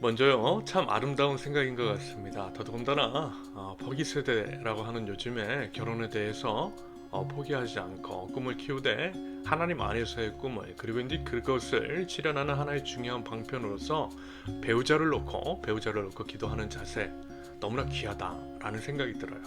먼저요, 참 아름다운 생각인 것 같습니다. 더더군다나 포기 세대라고 하는 요즘에 결혼에 대해서 포기하지 않고 꿈을 키우되 하나님 안에서의 꿈을, 그리고 이제 그것을 실현하는 하나의 중요한 방편으로서 배우자를 놓고 기도하는 자세, 너무나 귀하다라는 생각이 들어요.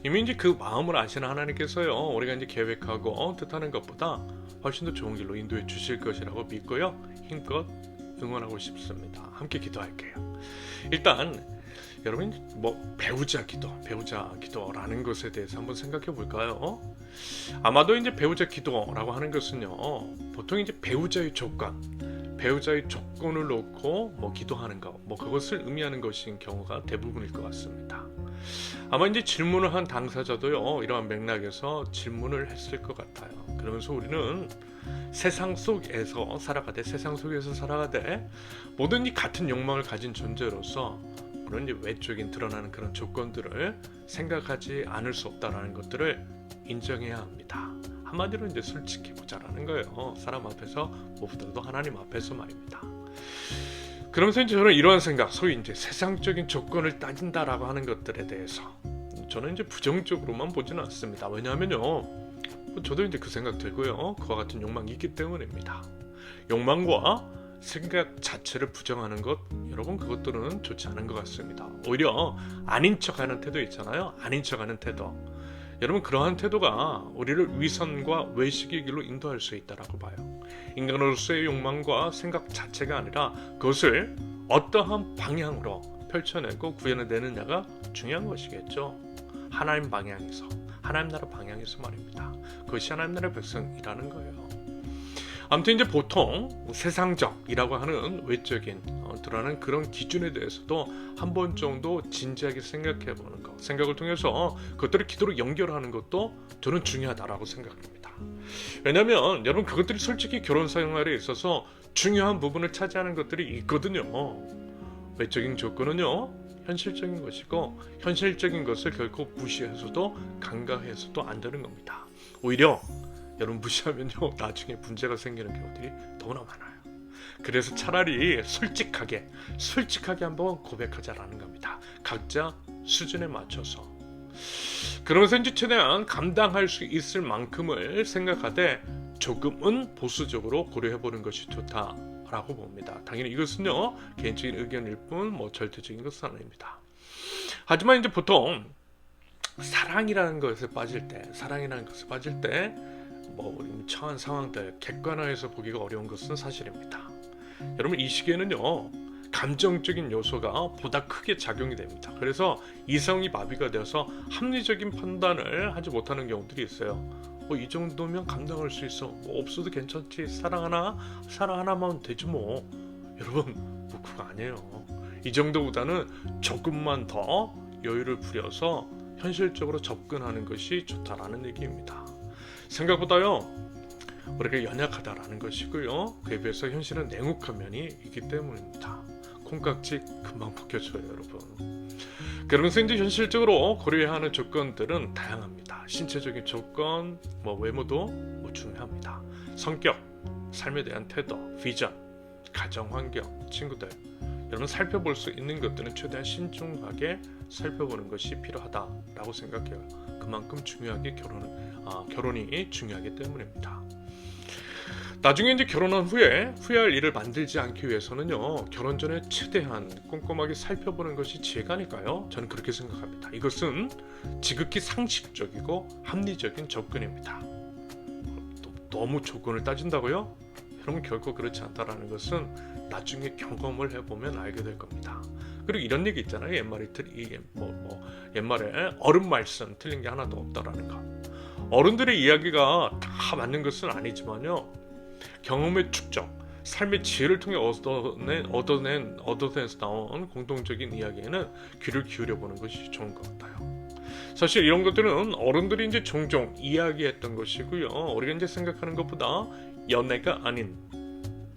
이미 이제 그 마음을 아시는 하나님께서요, 우리가 이제 계획하고 뜻하는 것보다 훨씬 더 좋은 길로 인도해 주실 것이라고 믿고요, 힘껏 응원하고 싶습니다. 함께 기도할게요. 일단 여러분, 배우자 기도라는 것에 대해서 한번 생각해 볼까요? 아마도 이제 배우자 기도라고 하는 것은요, 보통 이제 배우자의 조건을 놓고 기도하는 것, 그것을 의미하는 것인 경우가 대부분일 것 같습니다. 아마 이제 질문을 한 당사자도요, 이러한 맥락에서 질문을 했을 것 같아요. 그러면서 우리는 세상 속에서 살아가되 모든 이 같은 욕망을 가진 존재로서 물론 이제 외적인 드러나는 그런 조건들을 생각하지 않을 수 없다라는 것들을 인정해야 합니다. 한마디로 이제 솔직해 보자라는 거예요. 사람 앞에서 무엇보다도 하나님 앞에서 말입니다. 그러면서 이제 저는 이러한 생각, 소위 이제 세상적인 조건을 따진다라고 하는 것들에 대해서 저는 이제 부정적으로만 보지는 않습니다. 왜냐하면요, 저도 이제 그 생각 들고요, 그와 같은 욕망이 있기 때문입니다. 욕망과 생각 자체를 부정하는 것, 여러분, 그것들은 좋지 않은 것 같습니다. 오히려 아닌 척하는 태도 있잖아요. 아닌 척하는 태도. 여러분, 그러한 태도가 우리를 위선과 외식의 길로 인도할 수 있다라고 봐요. 인간으로서의 욕망과 생각 자체가 아니라 그것을 어떠한 방향으로 펼쳐내고 구현해내느냐가 중요한 것이겠죠. 하나님 방향에서, 하나님 나라 방향에서 말입니다. 그것이 하나님 나라의 백성이라는 거예요. 아무튼 이제 보통 세상적이라고 하는 외적인 드러나는 그런 기준에 대해서도 한 번 정도 진지하게 생각해 보는 것, 생각을 통해서 그것들을 기도로 연결하는 것도 저는 중요하다라고 생각합니다. 왜냐하면 여러분, 그것들이 솔직히 결혼 생활에 있어서 중요한 부분을 차지하는 것들이 있거든요. 외적인 조건은요, 현실적인 것이고, 현실적인 것을 결코 무시해서도 간과해서도 안 되는 겁니다. 오히려 여러분, 무시하면요, 나중에 문제가 생기는 경우들이 너무나 많아요. 그래서 차라리 솔직하게 한번 고백하자라는 겁니다. 각자 수준에 맞춰서. 그러면서 이제 최대한 감당할 수 있을 만큼을 생각하되 조금은 보수적으로 고려해보는 것이 좋다라고 봅니다. 당연히 이것은요, 개인적인 의견일 뿐 절대적인 것은 아닙니다. 하지만 이제 보통 사랑이라는 것에 빠질 때 우리 처한 상황들 객관화해서 보기가 어려운 것은 사실입니다. 여러분, 이 시기에는요, 감정적인 요소가 보다 크게 작용이 됩니다. 그래서 이성이 마비가 되어서 합리적인 판단을 하지 못하는 경우들이 있어요. 이 정도면 감당할 수 있어. 없어도 괜찮지. 사랑 하나만 되지 뭐. 여러분, 그거 아니에요. 이 정도보다는 조금만 더 여유를 부려서 현실적으로 접근하는 것이 좋다라는 얘기입니다. 생각보다요, 우리가 연약하다라는 것이고요, 그에 비해서 현실은 냉혹한 면이 있기 때문입니다. 콩깍지 금방 벗겨져요, 여러분. 그러면서 이제 현실적으로 고려해야 하는 조건들은 다양합니다. 신체적인 조건, 외모도 중요합니다. 성격, 삶에 대한 태도, 비전, 가정 환경, 친구들, 여러분, 살펴볼 수 있는 것들은 최대한 신중하게 살펴보는 것이 필요하다라고 생각해요. 그만큼 중요하게 결혼이 중요하기 때문입니다. 나중에 이제 결혼한 후회할 일을 만들지 않기 위해서는요, 결혼 전에 최대한 꼼꼼하게 살펴보는 것이 지혜가 아닐까요? 저는 그렇게 생각합니다. 이것은 지극히 상식적이고 합리적인 접근입니다. 너무 조건을 따진다고요? 여러분, 결코 그렇지 않다라는 것은 나중에 경험을 해보면 알게 될 겁니다. 그리고 이런 얘기 있잖아요. 옛말에 어른 말씀 틀린 게 하나도 없다라는 거. 어른들의 이야기가 다 맞는 것은 아니지만요, 경험의 축적, 삶의 지혜를 통해 얻어내서 나온 공통적인 이야기에는 귀를 기울여보는 것이 좋은 것 같아요. 사실 이런 것들은 어른들이 이제 종종 이야기했던 것이고요, 우리가 이제 생각하는 것보다 연애가 아닌,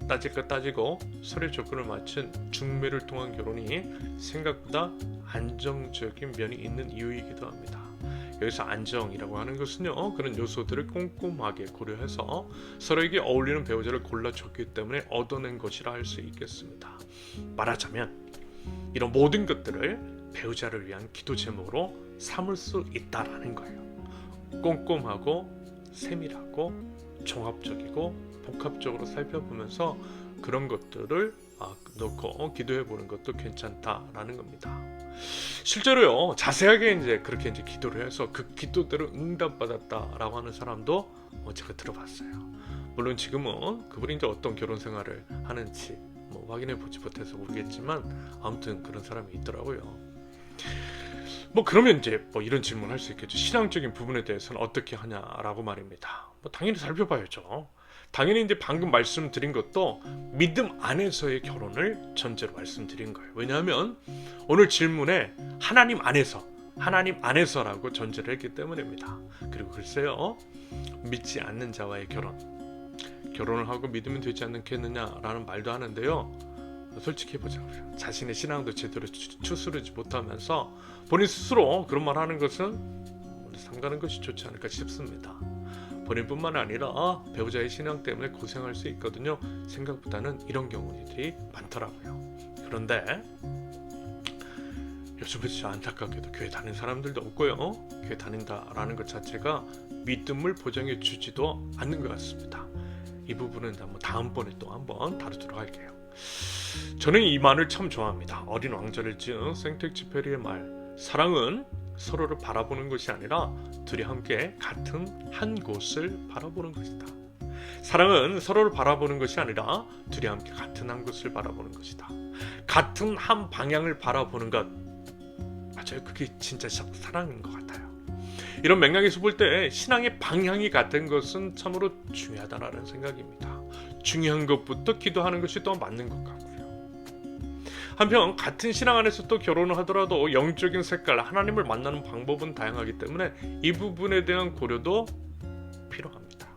따질 것 따지고 서로의 조건을 맞춘 중매를 통한 결혼이 생각보다 안정적인 면이 있는 이유이기도 합니다. 여기서 안정이라고 하는 것은요, 그런 요소들을 꼼꼼하게 고려해서 서로에게 어울리는 배우자를 골라줬기 때문에 얻어낸 것이라 할 수 있겠습니다. 말하자면 이런 모든 것들을 배우자를 위한 기도 제목으로 삼을 수 있다라는 거예요. 꼼꼼하고 세밀하고 종합적이고 복합적으로 살펴보면서 그런 것들을 놓고 기도해 보는 것도 괜찮다라는 겁니다. 실제로요, 자세하게 이제 그렇게 이제 기도를 해서 그 기도대로 응답받았다라고 하는 사람도 제가 들어봤어요. 물론 지금은 그분이 이제 어떤 결혼 생활을 하는지 확인해 보지 못해서 모르겠지만 아무튼 그런 사람이 있더라고요. 그러면 이제 이런 질문 할 수 있겠죠. 신앙적인 부분에 대해서는 어떻게 하냐라고 말입니다. 당연히 살펴봐야죠. 당연히 이제 방금 말씀드린 것도 믿음 안에서의 결혼을 전제로 말씀드린 거예요. 왜냐하면 오늘 질문에 하나님 안에서라고 전제를 했기 때문입니다. 그리고 글쎄요, 믿지 않는 자와의 결혼을 하고 믿으면 되지 않겠느냐라는 말도 하는데요. 솔직히 해보자고요. 자신의 신앙도 제대로 추스르지 못하면서 본인 스스로 그런 말 하는 것은 삼가는 것이 좋지 않을까 싶습니다. 본인뿐만 아니라 배우자의 신앙 때문에 고생할 수 있거든요. 생각보다는 이런 경우들이 많더라고요. 그런데 요즘은 진짜 안타깝게도 교회 다니는 사람들도 없고요. 교회 다닌다라는 것 자체가 믿음을 보장해 주지도 않는 것 같습니다. 이 부분은 다음번에 또 한번 다루도록 할게요. 저는 이 말을 참 좋아합니다. 어린 왕자를 지은 생텍쥐페리의 말, 사랑은 서로를 바라보는 것이 아니라 둘이 함께 같은 한 곳을 바라보는 것이다. 사랑은 서로를 바라보는 것이 아니라 둘이 함께 같은 한 곳을 바라보는 것이다. 같은 한 방향을 바라보는 것, 맞아요. 그게 진짜 사랑인 것 같아요. 이런 맥락에서 볼 때 신앙의 방향이 같은 것은 참으로 중요하다는 생각입니다. 중요한 것부터 기도하는 것이 또 맞는 것 같고요. 한편 같은 신앙 안에서 또 결혼을 하더라도 영적인 색깔, 하나님을 만나는 방법은 다양하기 때문에 이 부분에 대한 고려도 필요합니다.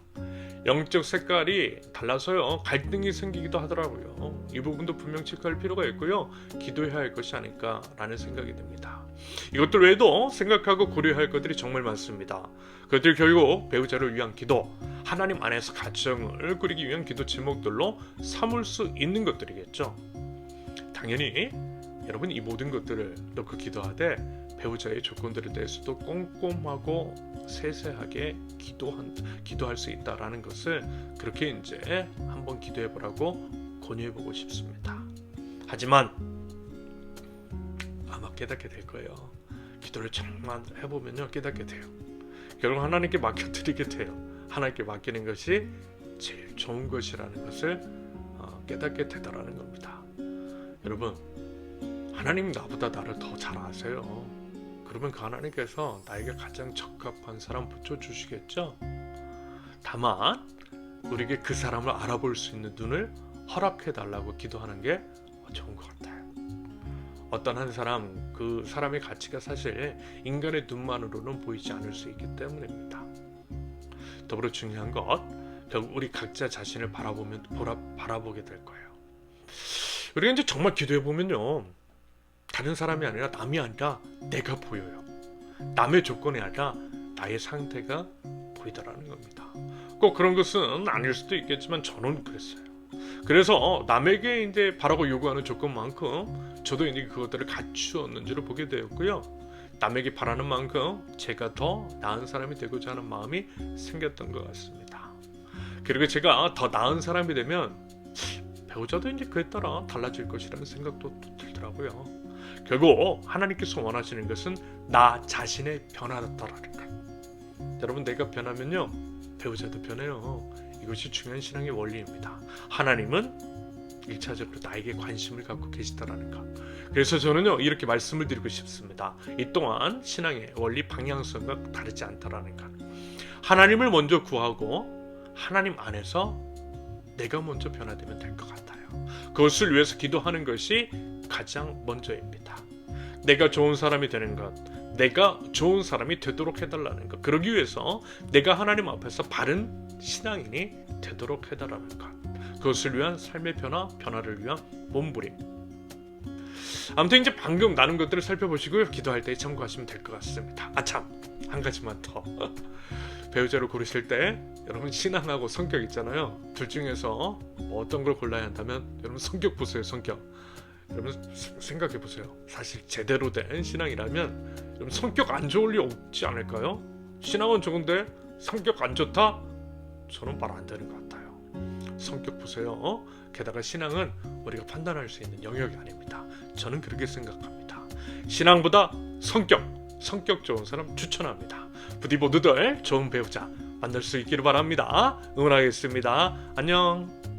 영적 색깔이 달라서요, 갈등이 생기기도 하더라고요. 이 부분도 분명 체크할 필요가 있고요. 기도해야 할 것이 아닐까라는 생각이 듭니다. 이것들 외에도 생각하고 고려해야 할 것들이 정말 많습니다. 그것들 결국 배우자를 위한 기도, 하나님 안에서 가정을 꾸리기 위한 기도 제목들로 삼을 수 있는 것들이겠죠. 당연히 여러분 이 모든 것들을 놓고 기도하되 배우자의 조건들에 대해서도 꼼꼼하고 세세하게 기도할 수 있다라는 것을 그렇게 이제 한번 기도해 보라고 권유해 보고 싶습니다. 하지만 아마 깨닫게 될 거예요. 기도를 정말 해보면요, 깨닫게 돼요. 결국 하나님께 맡겨드리게 돼요. 하나님께 맡기는 것이 제일 좋은 것이라는 것을 깨닫게 되더라는 겁니다. 여러분, 하나님 나보다 나를 더 잘 아세요. 그러면 그 하나님께서 나에게 가장 적합한 사람 붙여주시겠죠? 다만 우리에게 그 사람을 알아볼 수 있는 눈을 허락해달라고 기도하는 게 좋은 것 같아요. 어떤 한 사람, 그 사람의 가치가 사실 인간의 눈만으로는 보이지 않을 수 있기 때문입니다. 더불어 중요한 것, 결국 우리 각자 자신을 바라보게 될 거예요. 우리가 이제 정말 기도해보면요, 다른 사람이 아니라 남이 아니라 내가 보여요. 남의 조건이 아니라 나의 상태가 보이더라는 겁니다. 꼭 그런 것은 아닐 수도 있겠지만 저는 그랬어요. 그래서 남에게 이제 바라고 요구하는 조건만큼 저도 이제 그것들을 갖추었는지를 보게 되었고요. 남에게 바라는 만큼 제가 더 나은 사람이 되고자 하는 마음이 생겼던 것 같습니다. 그리고 제가 더 나은 사람이 되면 배우자도 이제 그에 따라 달라질 것이라는 생각도 들더라고요. 결국 하나님께서 원하시는 것은 나 자신의 변화다라는 것. 여러분, 내가 변하면요, 배우자도 변해요. 이것이 중요한 신앙의 원리입니다. 하나님은 1차적으로 나에게 관심을 갖고 계시다라는 것. 그래서 저는요, 이렇게 말씀을 드리고 싶습니다. 이 또한 신앙의 원리 방향성과 다르지 않다라는 것. 하나님을 먼저 구하고 하나님 안에서 내가 먼저 변화되면 될 것 같아요. 그것을 위해서 기도하는 것이 가장 먼저입니다. 내가 좋은 사람이 되는 것, 내가 좋은 사람이 되도록 해달라는 것, 그러기 위해서 내가 하나님 앞에서 바른 신앙인이 되도록 해달라는 것, 그것을 위한 삶의 변화를 위한 몸부림. 아무튼 이제 방금 나눈 것들을 살펴보시고요. 기도할 때 참고하시면 될 것 같습니다. 참, 한 가지만 더. 배우자를 고르실 때 여러분 신앙하고 성격 있잖아요. 둘 중에서 뭐 어떤 걸 골라야 한다면 여러분 성격 보세요. 성격. 여러분 생각해 보세요. 사실 제대로 된 신앙이라면 여러분 성격 안 좋을 리 없지 않을까요? 신앙은 좋은데 성격 안 좋다? 저는 말 안 되는 것 같아요. 성격 보세요. 게다가 신앙은 우리가 판단할 수 있는 영역이 아닙니다. 저는 그렇게 생각합니다. 신앙보다 성격 좋은 사람 추천합니다. 부디 모두들 좋은 배우자 만날 수 있기를 바랍니다. 응원하겠습니다. 안녕.